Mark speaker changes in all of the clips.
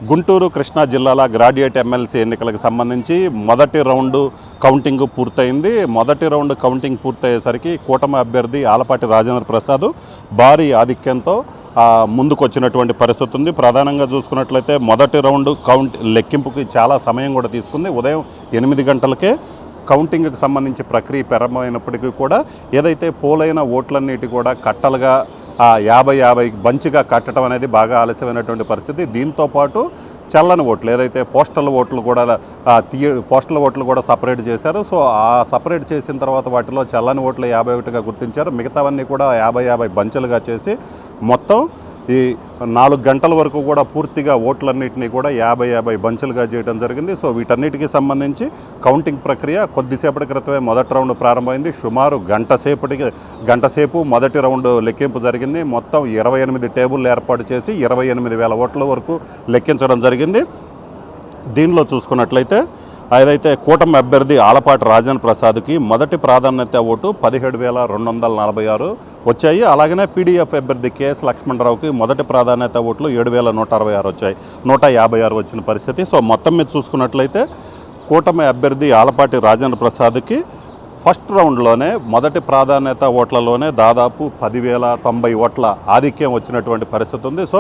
Speaker 1: గుంటూరు కృష్ణా జిల్లాల graduate MLC ఎన్నికలకు సంబంధించి మొదటి రౌండ్ కౌంటింగ్ పూర్తయింది. మొదటి రౌండ్ కౌంటింగ్ పూర్తయ్యేసరికి కూటమి అభ్యర్థి ఆలపాటి రాజేంద్ర ప్రసాద్ భారీ ఆధిక్యంతో ముందుకొచ్చినటువంటి పరిస్థితి ఉంది. ప్రధానంగా చూసుకున్నట్లయితే మొదటి రౌండ్ లెక్కింపుకి చాలా సమయం కూడా తీసుకుంది. ఉదయం 8 గంటలకే కౌంటింగ్కి సంబంధించి ప్రక్రియ ప్రారంభమైనప్పటికీ కూడా ఏదైతే పోలైన ఓట్లన్నిటి కూడా కట్టలుగా 50-50 బంచిగా కట్టడం అనేది బాగా ఆలస్యమైనటువంటి పరిస్థితి. దీంతోపాటు చల్లని ఓట్లు ఏదైతే పోస్టల్ ఓట్లు కూడా సపరేట్ చేశారు. సో ఆ సపరేట్ చేసిన తర్వాత వాటిలో చల్లని ఓట్లు 51గా గుర్తించారు. మిగతావన్నీ కూడా 50-50 బంచులుగా చేసి మొత్తం ఈ 4 గంటల వరకు కూడా పూర్తిగా ఓట్లన్నింటినీ కూడా 50-50 బంచులుగా చేయడం జరిగింది. సో వీటన్నిటికీ సంబంధించి కౌంటింగ్ ప్రక్రియ కొద్దిసేపటి క్రితమే మొదటి రౌండ్ ప్రారంభమైంది. సుమారు గంట సేపు మొదటి రౌండ్ లెక్కింపు జరిగింది. మొత్తం 28 టేబుల్ ఏర్పాటు చేసి 28,000 ఓట్ల వరకు లెక్కించడం జరిగింది. దీనిలో చూసుకున్నట్లయితే ఏదైతే కూటమి అభ్యర్థి ఆలపాటి రాజేంద్ర ప్రసాద్కి మొదటి ప్రాధాన్యత ఓటు 17,246 వచ్చాయి. అలాగనే పీడీఎఫ్ అభ్యర్థి కేఎస్ లక్ష్మణరావుకి మొదటి ప్రాధాన్యత ఓట్లు 7,166 వచ్చాయి. 156 వచ్చిన పరిస్థితి. సో మొత్తం మీద చూసుకున్నట్లయితే కూటమి అభ్యర్థి ఆలపాటి రాజేంద్ర ప్రసాద్కి ఫస్ట్ రౌండ్లోనే మొదటి ప్రాధాన్యత ఓట్లలోనే దాదాపు 10,090 ఓట్ల ఆధిక్యం వచ్చినటువంటి పరిస్థితి ఉంది. సో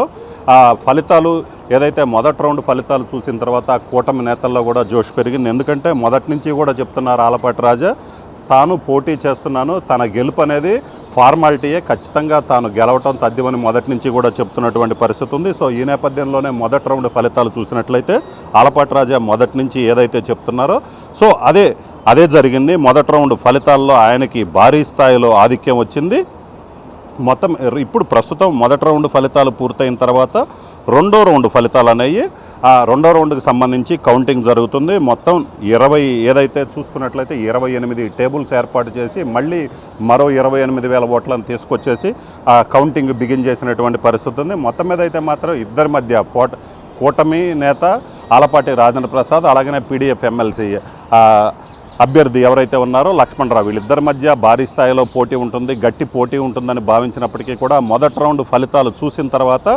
Speaker 1: ఆ ఫలితాలు ఏదైతే మొదటి రౌండ్ ఫలితాలు చూసిన తర్వాత కూటమి నేతల్లో కూడా జోష్ పెరిగింది. ఎందుకంటే మొదటి నుంచి కూడా చెప్తున్నారు ఆలపాటి రాజా తాను పోటీ చేస్తున్నాను, తన గెలుపు అనేది ఫార్మాలిటీయే, ఖచ్చితంగా తాను గెలవటం తథ్యమని మొదటి నుంచి కూడా చెప్తున్నటువంటి పరిస్థితి ఉంది. సో ఈ నేపథ్యంలోనే మొదటి రౌండ్ ఫలితాలు చూసినట్లయితే ఆలపాటి రాజా మొదటి నుంచి ఏదైతే చెప్తున్నారో సో అదే జరిగింది. మొదటి రౌండ్ ఫలితాల్లో ఆయనకి భారీ స్థాయిలో ఆధిక్యం వచ్చింది. మొత్తం ఇప్పుడు ప్రస్తుతం మొదటి రౌండ్ ఫలితాలు పూర్తయిన తర్వాత రెండో రౌండ్ ఫలితాలు అనేవి ఆ రెండో రౌండ్కి సంబంధించి కౌంటింగ్ జరుగుతుంది. మొత్తం 20 ఏదైతే చూసుకున్నట్లయితే 28 టేబుల్స్ ఏర్పాటు చేసి మళ్ళీ మరో 28,000 ఓట్లను తీసుకొచ్చేసి ఆ కౌంటింగ్ బిగిన్ చేసినటువంటి పరిస్థితి ఉంది. మొత్తం మీద అయితే మాత్రం ఇద్దరి మధ్య కూటమి నేత ఆలపాటి రాజేంద్ర ప్రసాద్ అలాగనే పీడీఎఫ్ ఎమ్మెల్సీ అభ్యర్థి ఎవరైతే ఉన్నారో లక్ష్మణరావు వీళ్ళిద్దరి మధ్య భారీ స్థాయిలో పోటీ ఉంటుంది, గట్టి పోటీ ఉంటుందని భావించినప్పటికీ కూడా మొదటి రౌండ్ ఫలితాలు చూసిన తర్వాత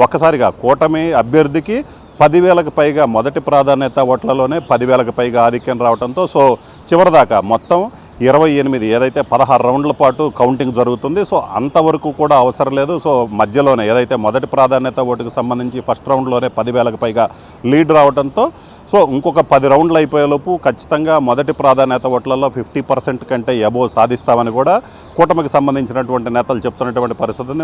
Speaker 1: ఒక్కసారిగా కూటమి అభ్యర్థికి 10,000కు పైగా మొదటి ప్రాధాన్యత ఓట్లలోనే 10,000కు పైగా ఆధిక్యం రావడంతో సో చివరిదాకా మొత్తం 28 ఏదైతే 16 రౌండ్ల పాటు కౌంటింగ్ జరుగుతుంది. సో అంతవరకు కూడా అవసరం లేదు. సో మధ్యలోనే ఏదైతే మొదటి ప్రాధాన్యత ఓటుకు సంబంధించి ఫస్ట్ రౌండ్లోనే 10,000కు పైగా లీడ్ రావడంతో సో ఇంకొక 10 రౌండ్లు అయిపోయేలోపు ఖచ్చితంగా మొదటి ప్రాధాన్యత ఓట్లలో 50% కంటే అబోవ్ సాధిస్తామని కూడా కూటమికి సంబంధించినటువంటి నేతలు చెప్తున్నటువంటి పరిస్థితి ఉంది.